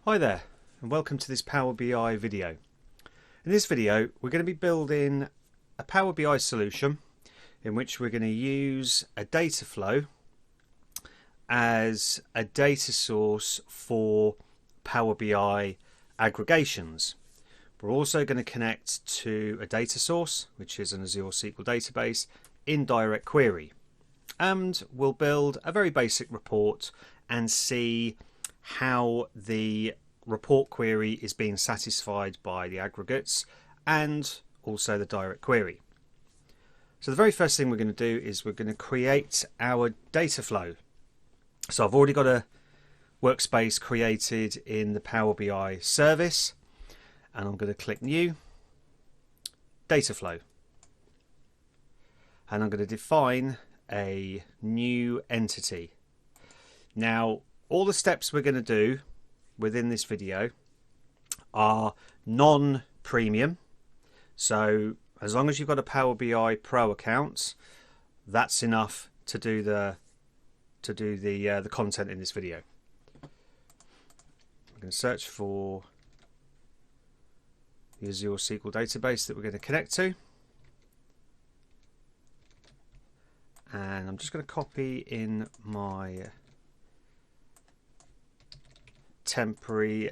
Hi there, and welcome to this Power BI video. In this video we're going to be building a Power BI solution in which we're going to use a Dataflow as a data source for Power BI aggregations. We're also going to connect to a data source, which is an Azure SQL database, in DirectQuery. And we'll build a very basic report and see how the report query is being satisfied by the aggregates and also the DirectQuery. So the very first thing we're going to do is we're going to create our data flow. So I've already got a workspace created in the Power BI service, and I'm going to click New, Data Flow, and I'm going to define a new entity. Now all the steps we're going to do within this video are non-premium, so as long as you've got a Power BI Pro account, that's enough to do the content in this video. I'm going to search for the Azure SQL database that we're going to connect to, and I'm just going to copy in my temporary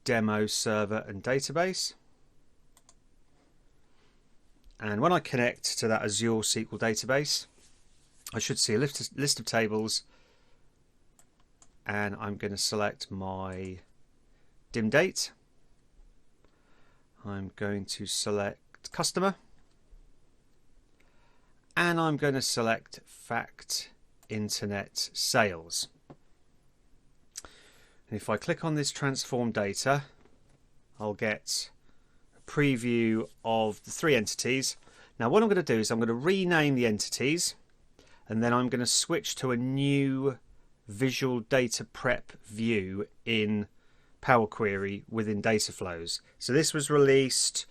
demo server and database, and when I connect to that Azure SQL database I should see a list of tables, and I'm going to select my dim date. I'm going to select customer, and I'm going to select fact internet sales. And if I click on this transform data, I'll get a preview of the three entities. Now what I'm going to do is I'm going to rename the entities, and then I'm going to switch to a new visual data prep view in Power Query within Dataflows. So this was released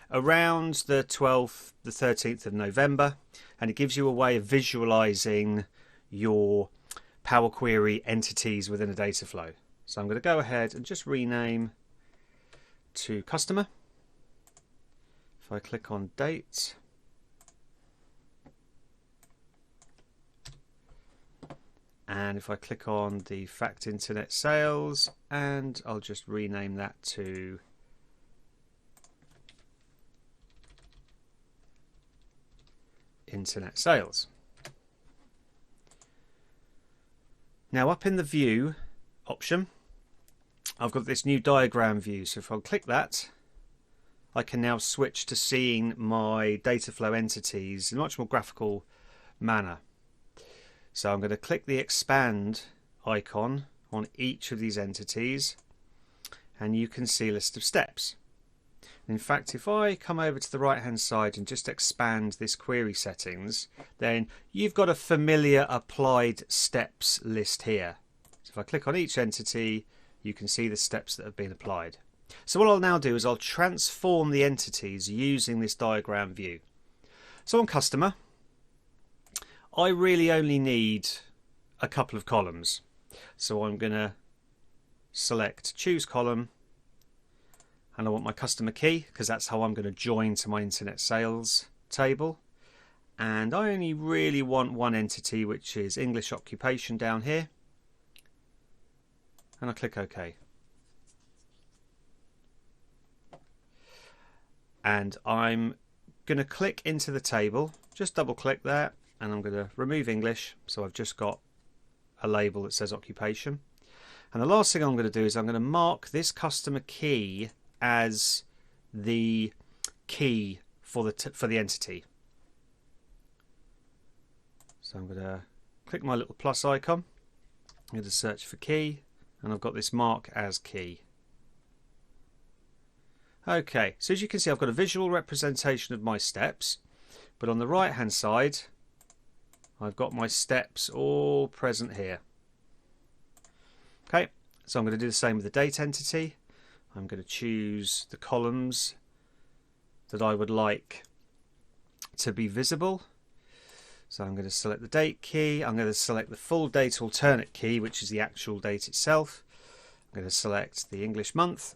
around the 12th, the 13th of November, and it gives you a way of visualizing your Power Query entities within a Dataflow. So I'm going to go ahead and just rename to customer. If I click on date, and if I click on the fact internet sales, and I'll just rename that to internet sales. Now up in the view option, I've got this new diagram view, so if I click that, I can now switch to seeing my Dataflow entities in a much more graphical manner. So I'm going to click the expand icon on each of these entities, and you can see a list of steps. In fact, if I come over to the right hand side and just expand this query settings, then you've got a familiar applied steps list here. So if I click on each entity, you can see the steps that have been applied. So what I'll now do is I'll transform the entities using this diagram view. So on customer, I really only need a couple of columns. So I'm going to select choose column, and I want my customer key because that's how I'm going to join to my internet sales table. And I only really want one entity, which is English occupation down here. And I click OK. And I'm going to click into the table, just double click there, and I'm going to remove English, so I've just got a label that says occupation. And the last thing I'm going to do is I'm going to mark this customer key as the key for the entity. So I'm going to click my little plus icon, I'm going to search for key, and I've got this mark as key. Okay, so as you can see I've got a visual representation of my steps, but on the right hand side I've got my steps all present here. Okay, so I'm going to do the same with the date entity. I'm going to choose the columns that I would like to be visible. So I'm going to select the date key. I'm going to select the full date alternate key, which is the actual date itself. I'm going to select the English month,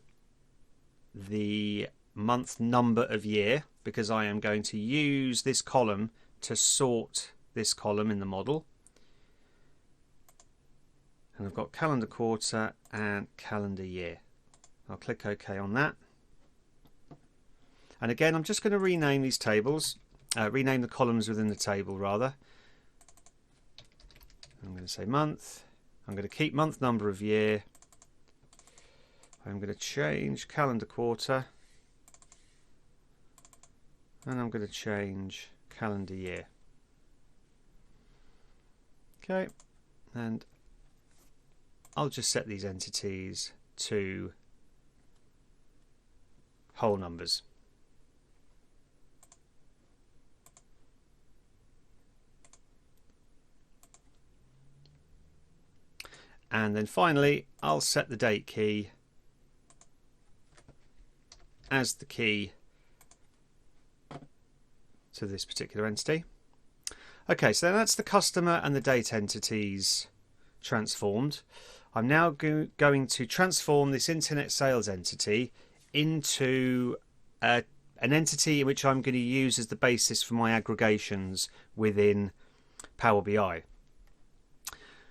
the month number of year, because I am going to use this column to sort this column in the model. And I've got calendar quarter and calendar year. I'll click OK on that. And again, I'm just going to rename these tables, rename the columns within the table rather. I'm going to say month. I'm going to keep month number of year. I'm going to change calendar quarter. And I'm going to change calendar year. Okay, and I'll just set these entities to whole numbers. And then finally, I'll set the date key as the key to this particular entity. Okay, so that's the customer and the date entities transformed. I'm now going to transform this internet sales entity into an entity which I'm going to use as the basis for my aggregations within Power BI.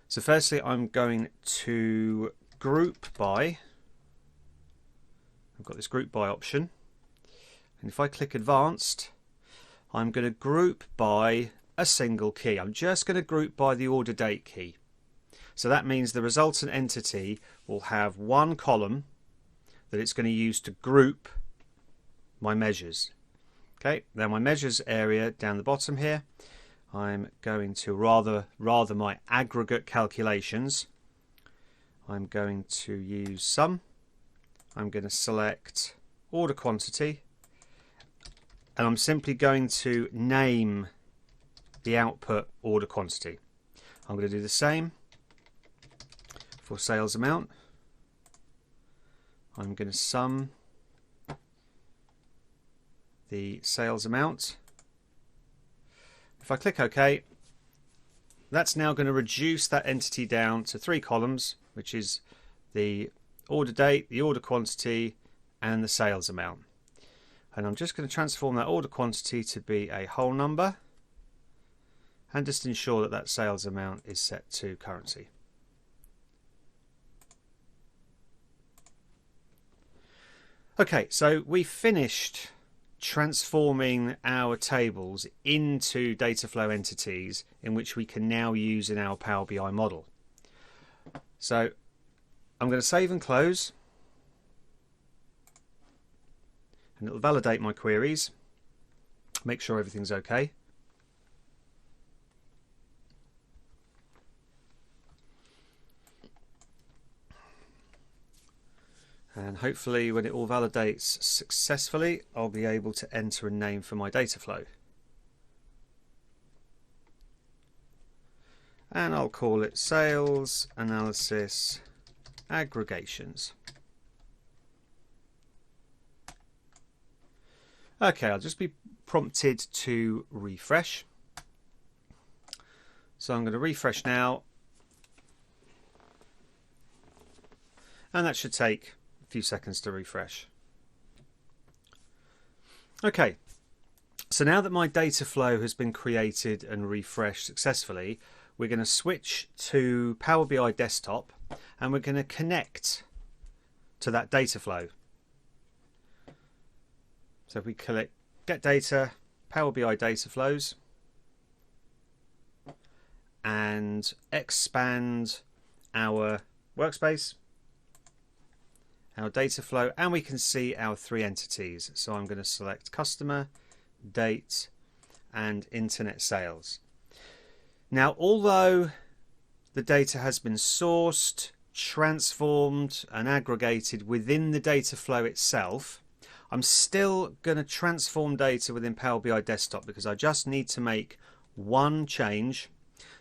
So firstly, I'm going to GroupBy. I've got this GroupBy option. And if I click Advanced, I'm going to group by a single key. I'm just going to group by the order date key. So that means the resultant entity will have one column that it's going to use to group my measures. Okay, now my measures area down the bottom here, I'm going to rather my aggregate calculations. I'm going to use sum. I'm going to select order quantity, and I'm simply going to name the output order quantity. I'm going to do the same for sales amount. I'm going to sum the sales amount. If I click OK, that's now going to reduce that entity down to 3 columns, which is the order date, the order quantity, and the sales amount. And I'm just going to transform that order quantity to be a whole number, and just ensure that that sales amount is set to currency. Okay, so we finished transforming our tables into Dataflow entities in which we can now use in our Power BI model. So I'm going to save and close, and it'll validate my queries, make sure everything's okay. And hopefully when it all validates successfully, I'll be able to enter a name for my Dataflow. And I'll call it Sales Analysis Aggregations. Okay, I'll just be prompted to refresh. So I'm going to refresh now. And that should take few seconds to refresh. Okay, so now that my Dataflow has been created and refreshed successfully, we're going to switch to Power BI Desktop and we're going to connect to that Dataflow. So if we click Get Data, Power BI Dataflows, and expand our workspace, our Dataflow, and we can see our 3 entities. So I'm going to select customer, date, and internet sales. Now, although the data has been sourced, transformed, and aggregated within the Dataflow itself, I'm still going to transform data within Power BI Desktop because I just need to make one change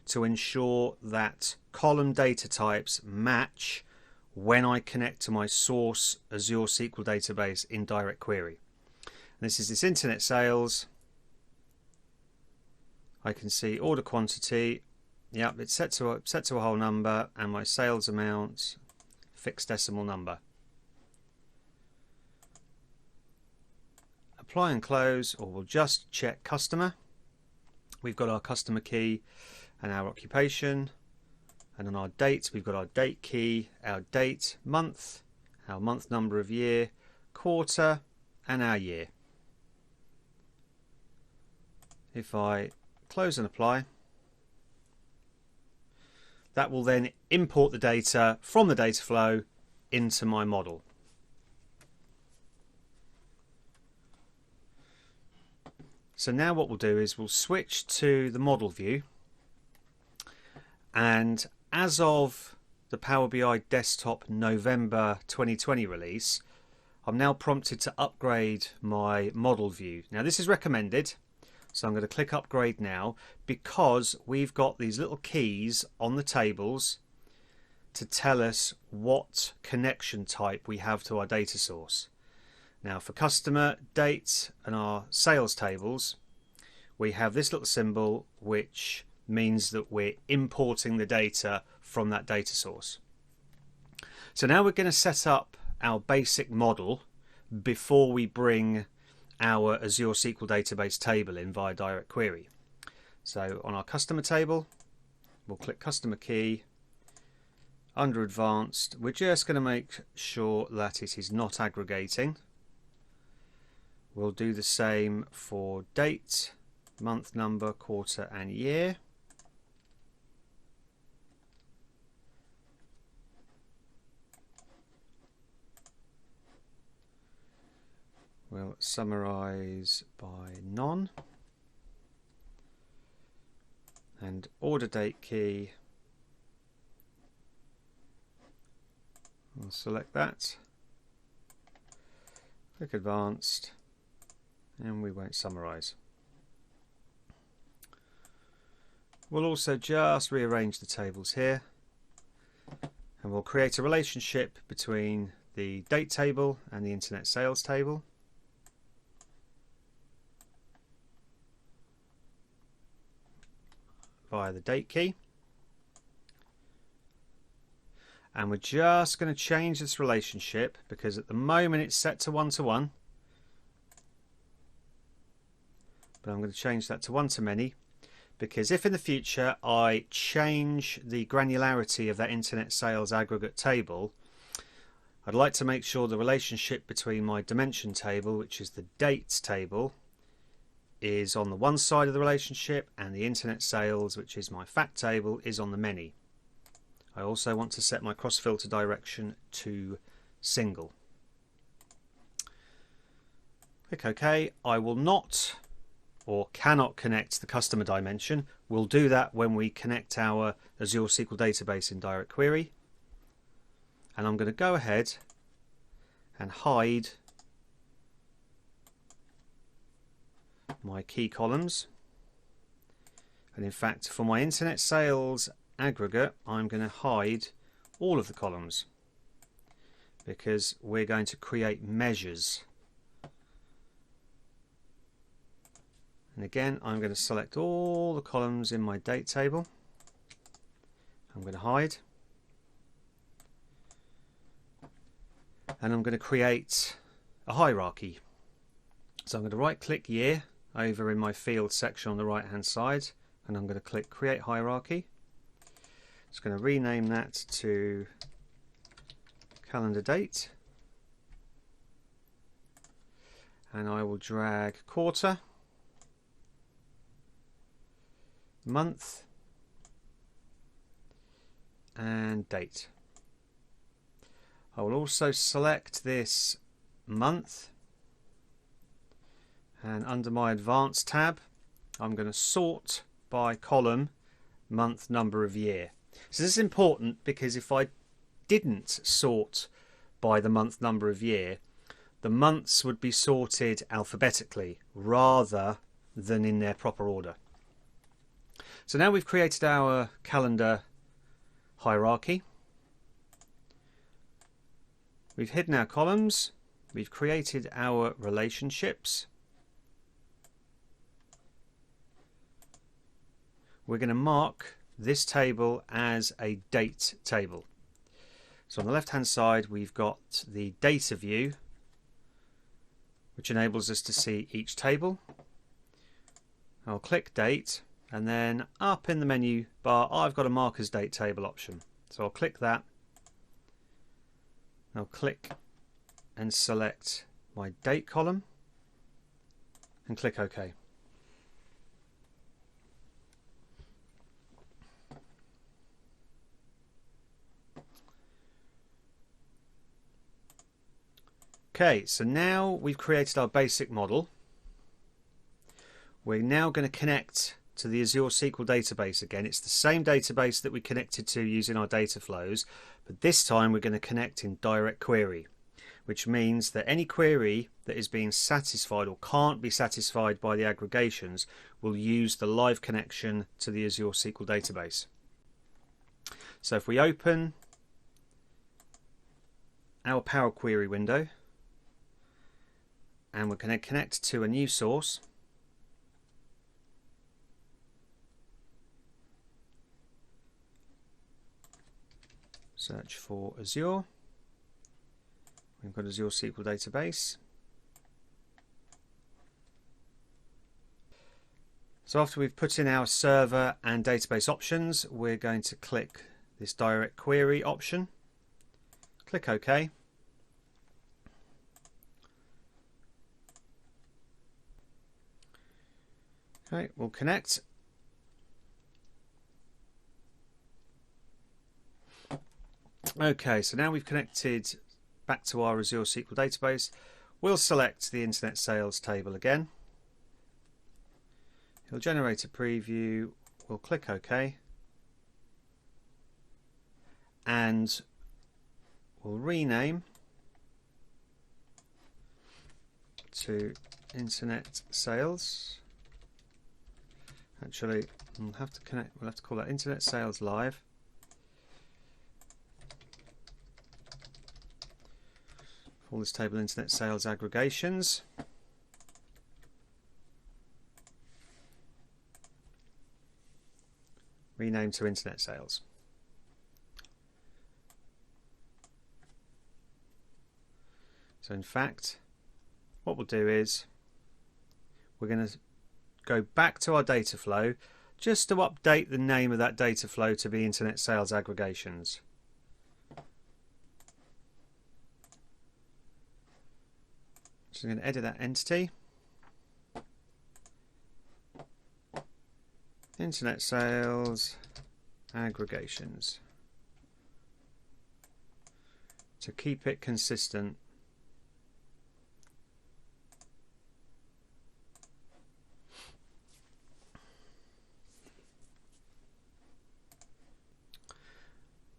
to ensure that column data types match when I connect to my source Azure SQL database in DirectQuery. This is this internet sales. I can see order quantity. Yep, it's set to a whole number, and my sales amount fixed decimal number. Apply and close, or we'll just check customer. We've got our customer key and our occupation, and on our date we've got our date key, our date, month, our month number of year, quarter, and our year. If I close and apply, that will then import the data from the Dataflow into my model. So now what we'll do is we'll switch to the model view, and as of the Power BI Desktop November 2020 release, I'm now prompted to upgrade my model view. Now this is recommended, so I'm going to click upgrade now, because we've got these little keys on the tables to tell us what connection type we have to our data source. Now for customer, date and our sales tables, we have this little symbol which means that we're importing the data from that data source. So now we're going to set up our basic model before we bring our Azure SQL database table in via DirectQuery. So on our customer table, we'll click customer key. Under advanced, we're just going to make sure that it is not aggregating. We'll do the same for date, month number, quarter and year. We'll summarize by none. And order date key. We'll select that. Click advanced. And we won't summarize. We'll also just rearrange the tables here, and we'll create a relationship between the date table and the internet sales table. Via the date key. And we're just going to change this relationship because at the moment it's set to 1-to-1. But I'm going to change that to 1-to-many, because if in the future I change the granularity of that internet sales aggregate table, I'd like to make sure the relationship between my dimension table, which is the dates table, is on the one side of the relationship, and the internet sales, which is my fact table, is on the many. I also want to set my cross filter direction to single. Click OK. I will not or cannot connect the customer dimension. We'll do that when we connect our Azure SQL database in DirectQuery. And I'm going to go ahead and hide my key columns. And in fact, for my internet sales aggregate, I'm going to hide all of the columns because we're going to create measures. And again, I'm going to select all the columns in my date table. I'm going to hide. And I'm going to create a hierarchy. So I'm going to right click year over in my field section on the right hand side, and I'm going to click create hierarchy. Just going to rename that to calendar date. And I will drag quarter, month and date. I will also select this month, and under my advanced tab I'm going to sort by column month number of year. So this is important because if I didn't sort by the month number of year, the months would be sorted alphabetically rather than in their proper order. So now we've created our calendar hierarchy. We've hidden our columns. We've created our relationships. We're going to mark this table as a date table. So on the left hand side we've got the data view, which enables us to see each table. I'll click date, and then up in the menu bar I've got a markers date table option. So I'll click that. I'll click and select my date column and click OK. Okay, so now we've created our basic model. We're now going to connect to the Azure SQL database again. It's the same database that we connected to using our Dataflows, but this time we're going to connect in DirectQuery, which means that any query that is being satisfied or can't be satisfied by the aggregations will use the live connection to the Azure SQL database. So if we open our Power Query window, and we're going to connect to a new source. Search for Azure. We've got Azure SQL database. So after we've put in our server and database options, we're going to click this Direct Query option. Click OK. Okay, we'll connect. Okay, so now we've connected back to our Azure SQL database. We'll select the Internet Sales table again. It'll generate a preview. We'll click OK. And we'll rename to Internet Sales. Actually, we'll have to call that Internet Sales Live. Call this table Internet Sales Aggregations. Rename to Internet Sales. So in fact, what we'll do is we're going to go back to our data flow just to update the name of that data flow to be Internet Sales Aggregations. So I'm going to edit that entity. Internet Sales Aggregations. To keep it consistent.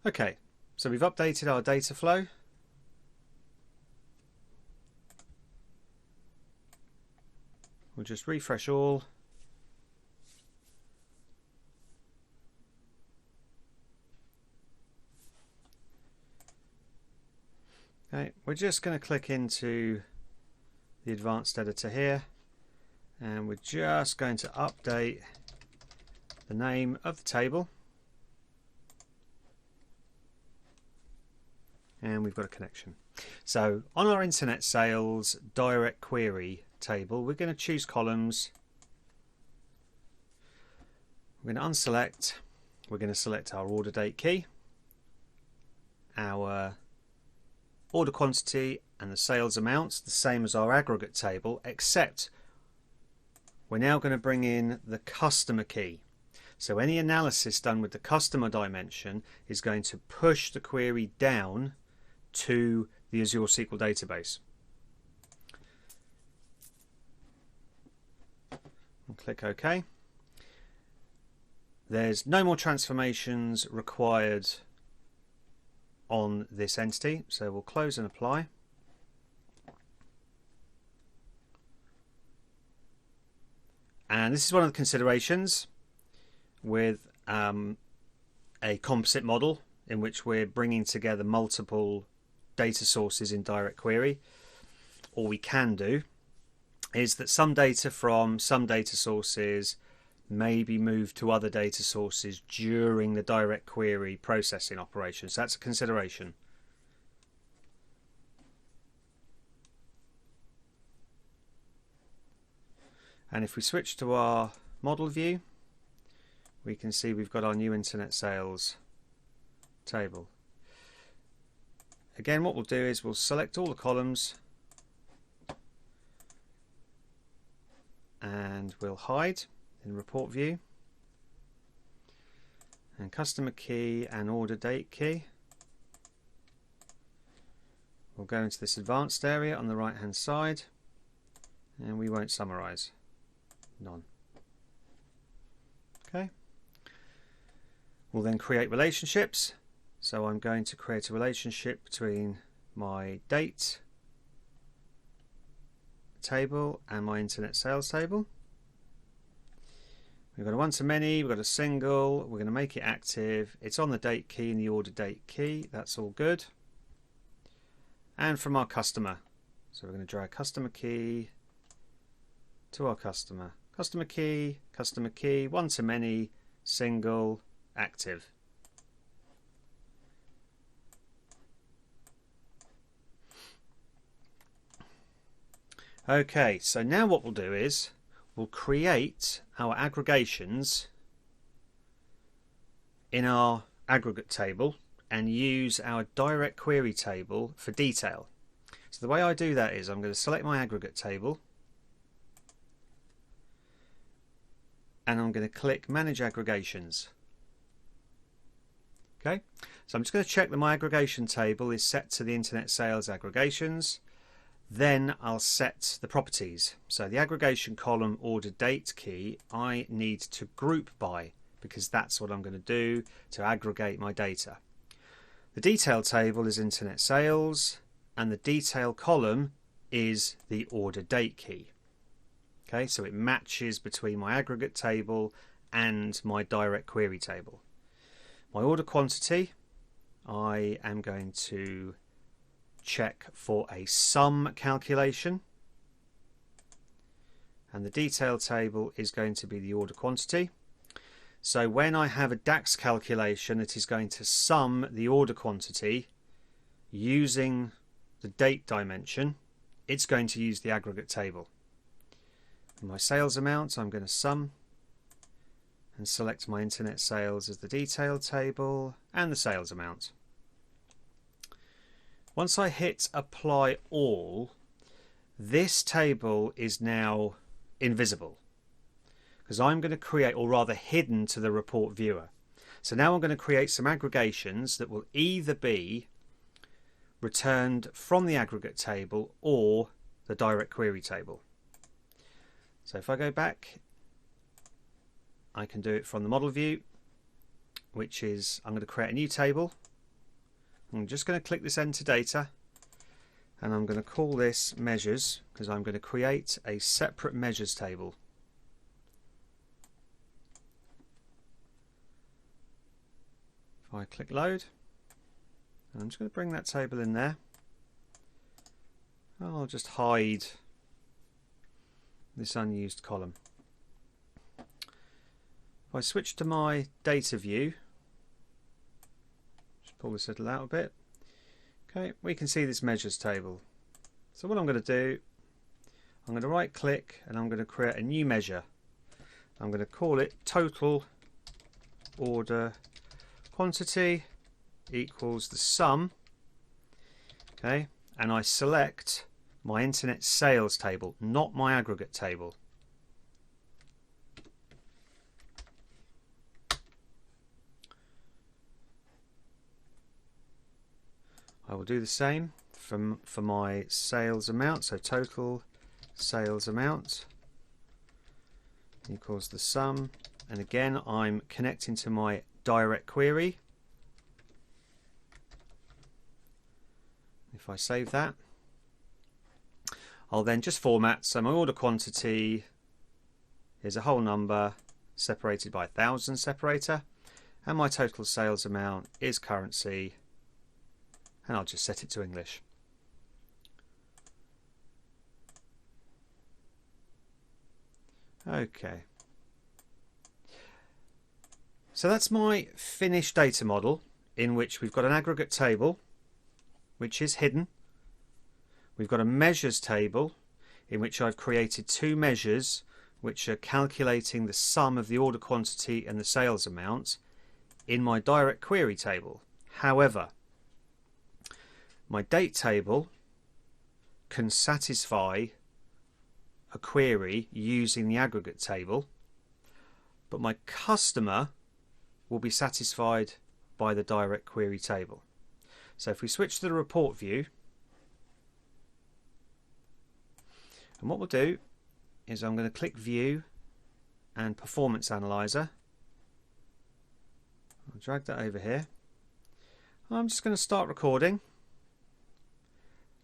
Okay, so we've updated our data flow. We'll just refresh all. Okay, we're just going to click into the advanced editor here, and we're just going to update the name of the table. And we've got a connection. So on our Internet Sales Direct Query table, we're going to choose columns. We're going to unselect. We're going to select our order date key, our order quantity, and the sales amounts, the same as our aggregate table, except we're now going to bring in the customer key. So any analysis done with the customer dimension is going to push the query down to the Azure SQL database. And click OK. There's no more transformations required on this entity, so we'll close and apply. And this is one of the considerations with a composite model in which we're bringing together multiple data sources in DirectQuery. All we can do is that some data from some data sources may be moved to other data sources during the DirectQuery processing operation. So that's a consideration. And if we switch to our model view, we can see we've got our new internet sales table. Again, what we'll do is we'll select all the columns and we'll hide in report view, and customer key and order date key. We'll go into this advanced area on the right hand side and we won't summarize. None. Okay. We'll then create relationships. So I'm going to create a relationship between my date table and my internet sales table. We've got a one-to-many, we've got a single, we're going to make it active. It's on the date key and the order date key. That's all good. And from our customer. So we're going to drag customer key to our customer. Customer key, one-to-many, single, active. Okay, so now what we'll do is we'll create our aggregations in our aggregate table and use our DirectQuery table for detail. So the way I do that is I'm going to select my aggregate table and I'm going to click Manage Aggregations. Okay, so I'm just going to check that my aggregation table is set to the Internet Sales Aggregations. Then I'll set the properties. So the aggregation column order date key I need to group by, because that's what I'm going to do to aggregate my data. The detail table is internet sales and the detail column is the order date key. Okay, so it matches between my aggregate table and my DirectQuery table. My order quantity, I am going to check for a sum calculation, and the detail table is going to be the order quantity. So when I have a DAX calculation that is going to sum the order quantity using the date dimension, it's going to use the aggregate table. In my sales amount, I'm going to sum and select my internet sales as the detail table and the sales amount. Once I hit apply all, this table is now invisible because I'm going to create, or rather hidden to the report viewer. So now I'm going to create some aggregations that will either be returned from the aggregate table or the DirectQuery table. So if I go back, I can do it from the model view, which is I'm going to create a new table. I'm just going to click this enter data and I'm going to call this measures because I'm going to create a separate measures table. If I click load, and I'm just going to bring that table in there. I'll just hide this unused column. If I switch to my data view, pull this little out a bit. Okay, we can see this measures table. So what I'm going to do, I'm going to right click and I'm going to create a new measure. I'm going to call it total order quantity equals the sum. Okay, and I select my internet sales table, not my aggregate table. I will do the same for my sales amount, so total sales amount equals the sum, and again I'm connecting to my DirectQuery. If I save that, I'll then just format, so my order quantity is a whole number separated by 1,000 separator, and my total sales amount is currency, and I'll just set it to English. Okay. So that's my finished data model in which we've got an aggregate table which is hidden. We've got a measures table in which I've created two measures which are calculating the sum of the order quantity and the sales amount in my DirectQuery table. However, my date table can satisfy a query using the aggregate table, but my customer will be satisfied by the DirectQuery table. So if we switch to the report view, and what we'll do is I'm going to click View and Performance Analyzer. I'll drag that over here. I'm just going to start recording.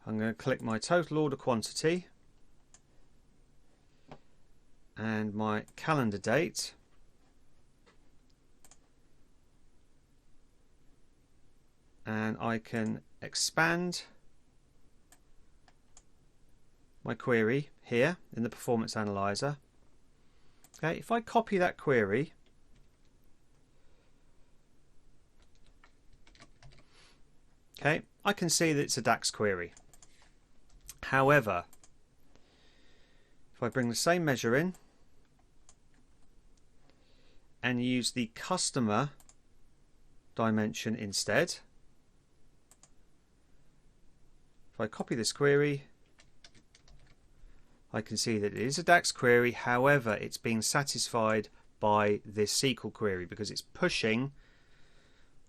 I'm going to click my total order quantity and my calendar date. And I can expand my query here in the Performance Analyzer. Okay, if I copy that query, okay, I can see that it's a DAX query. However, if I bring the same measure in and use the customer dimension instead, if I copy this query, I can see that it is a DAX query. However, it's being satisfied by this SQL query because it's pushing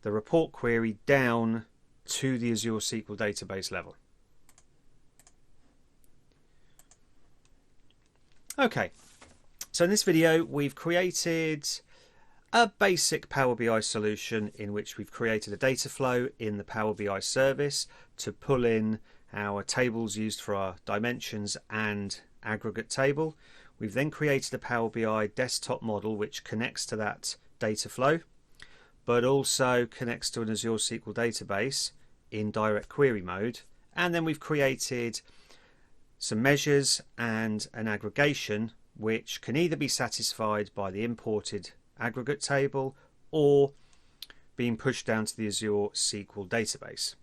the report query down to the Azure SQL database level. Okay, so in this video we've created a basic Power BI solution in which we've created a data flow in the Power BI service to pull in our tables used for our dimensions and aggregate table. We've then created a Power BI desktop model which connects to that data flow, but also connects to an Azure SQL database in DirectQuery mode. And then we've created some measures and an aggregation which can either be satisfied by the imported aggregate table or being pushed down to the Azure SQL database.